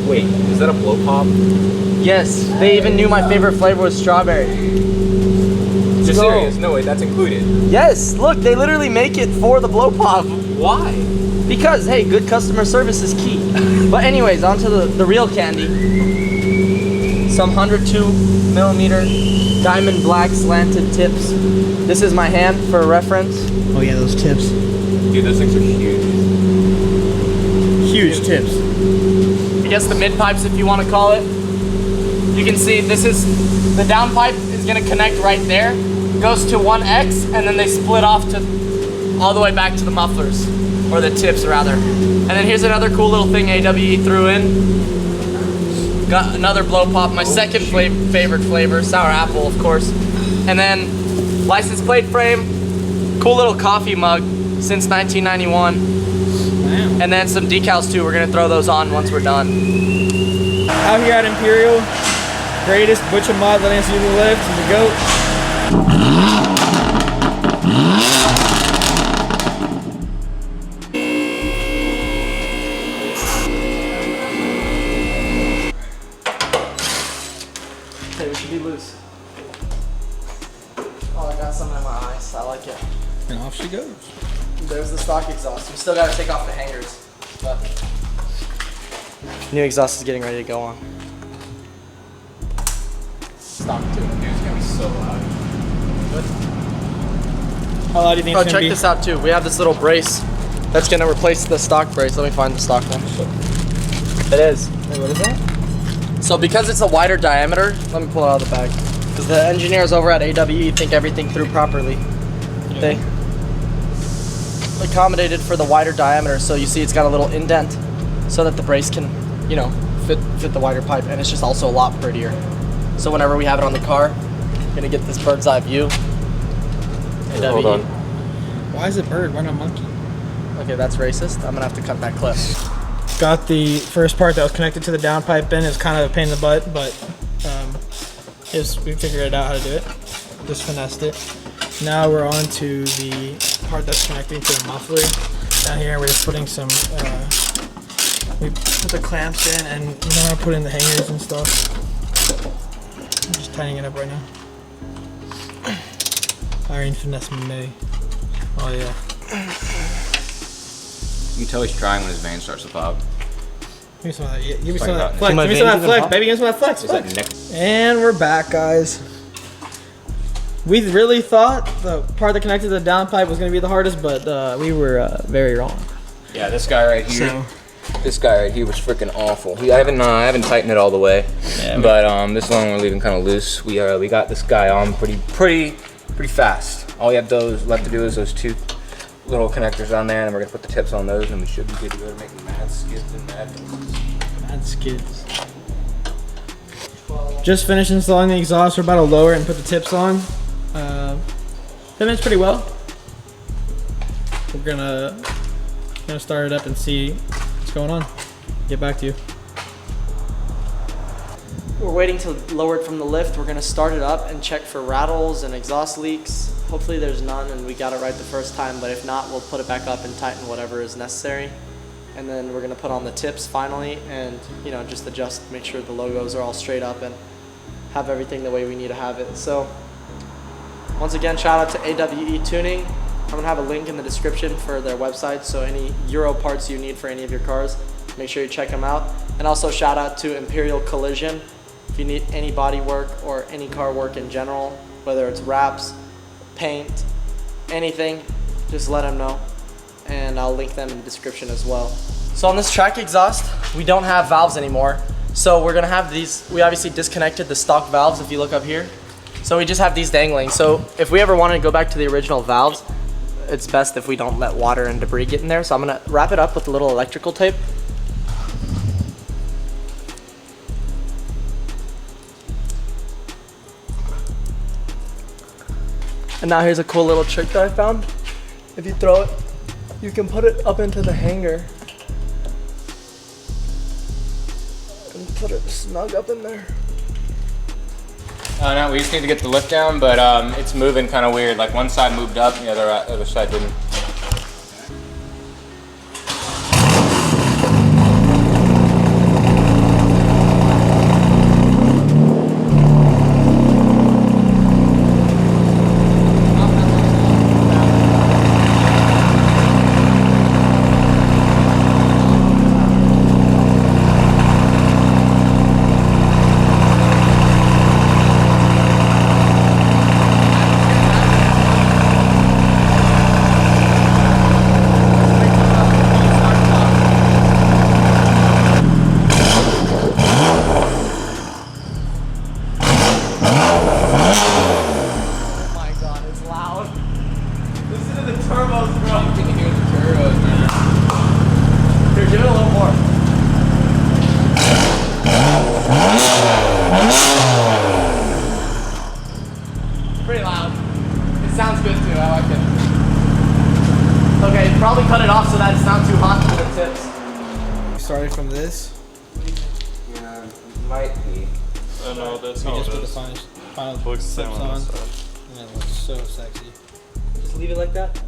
Wait, is that a blow pop? Yes, they even knew my favorite flavor was strawberry. You're serious? No way, that's included. Yes, look, they literally make it for the blow pop. Why? Because, hey, good customer service is key. But anyways, on to the real candy. Some 102mm diamond black slanted tips. This is my hand for reference. Oh yeah, those tips. Dude, those things are huge. Huge tips. I guess the mid pipes, if you want to call it. You can see this is, the down pipe is gonna connect right there. Goes to 1X, and then they split off to all the way back to the mufflers. Or the tips, rather. And then here's another cool little thing AWE threw in. Got another blow pop, my second favorite flavor, sour apple, of course. And then license plate frame, cool little coffee mug since 1991. Wow. And then some decals too. We're gonna throw those on once we're done. Out here at Imperial, greatest butcher mod that has ever lived, the GOAT. Okay, we should be loose. Oh, I got something in my eyes. I like it. And off she goes. There's the stock exhaust. We still gotta take off the hangers. But new exhaust is getting ready to go on. Stock too. Dude, it's gonna be so loud. Good. How loud do you think Oh, it's gonna check be? this out too. We have this little brace that's gonna replace the stock brace. Let me find the stock one. It is. Wait, what is that? So because it's a wider diameter, let me pull it out of the bag. Because the engineers over at AWE think everything through properly. Yeah. They accommodated for the wider diameter, so you see it's got a little indent so that the brace can, you know, fit the wider pipe, and it's just also a lot prettier. So whenever we have it on the car, you're gonna get this bird's eye view. AWE. Hold on. Why is it bird? Why not monkey? Okay, that's racist. I'm gonna have to cut that clip. Got the first part that was connected to the downpipe in. It's kind of a pain in the butt, but we figured it out how to do it. Just finessed it. Now we're on to the part that's connecting to the muffler. Down here we're just putting some, we put the clamps in and we know how to put in the hangers and stuff. I'm just tightening it up right now. Iron finesse me. Oh yeah. You can tell he's trying when his vein starts to pop. Give me some of that. Give me Like some of that that. flex. My Give me some of veins that flex, even baby. Give me some of that flex. Is that flex. neck? And we're back, guys. We really thought the part that connected to the downpipe was going to be the hardest, but we were very wrong. Yeah, this guy right here. So, This guy right here was freaking awful. I haven't tightened it all the way, Yeah, but this one we're leaving kind of loose. We got this guy on pretty fast. All you have left to do is those two little connectors on there, and we're gonna put the tips on those, and we should be good to go to make mad skids and mad. mad skids. Just finished installing the exhaust. We're about to lower it and put the tips on. Fits pretty well. We're gonna start it up and see what's going on. Get back to you. We're waiting to lower it from the lift. We're gonna start it up and check for rattles and exhaust leaks. Hopefully there's none and we got it right the first time, but if not, we'll put it back up and tighten whatever is necessary. And then we're gonna put on the tips finally and, you know, just adjust, make sure the logos are all straight up and have everything the way we need to have it. So once again, shout out to AWE Tuning. I'm gonna have a link in the description for their website, so any Euro parts you need for any of your cars, make sure you check them out. And also shout out to Imperial Collision. If you need any body work or any car work in general, whether it's wraps, paint, anything, just let them know. And I'll link them in the description as well. So on this track exhaust, we don't have valves anymore. So we're gonna have these, we obviously disconnected the stock valves if you look up here. So we just have these dangling. So if we ever want to go back to the original valves, it's best if we don't let water and debris get in there. So I'm gonna wrap it up with a little electrical tape. And now here's a cool little trick that I found. If you throw it, you can put it up into the hanger and put it snug up in there. No, we just need to get the lift down, but it's moving kind of weird. Like one side moved up, and the other side didn't. Pretty loud. It sounds good too, I like it. Okay, probably cut it off so that it's not too hot for the tips. Starting from this, Yeah, might be. I know that's we how just it put the is. final Looks the same tips on on, this side. and it looks so sexy. Just leave it like that.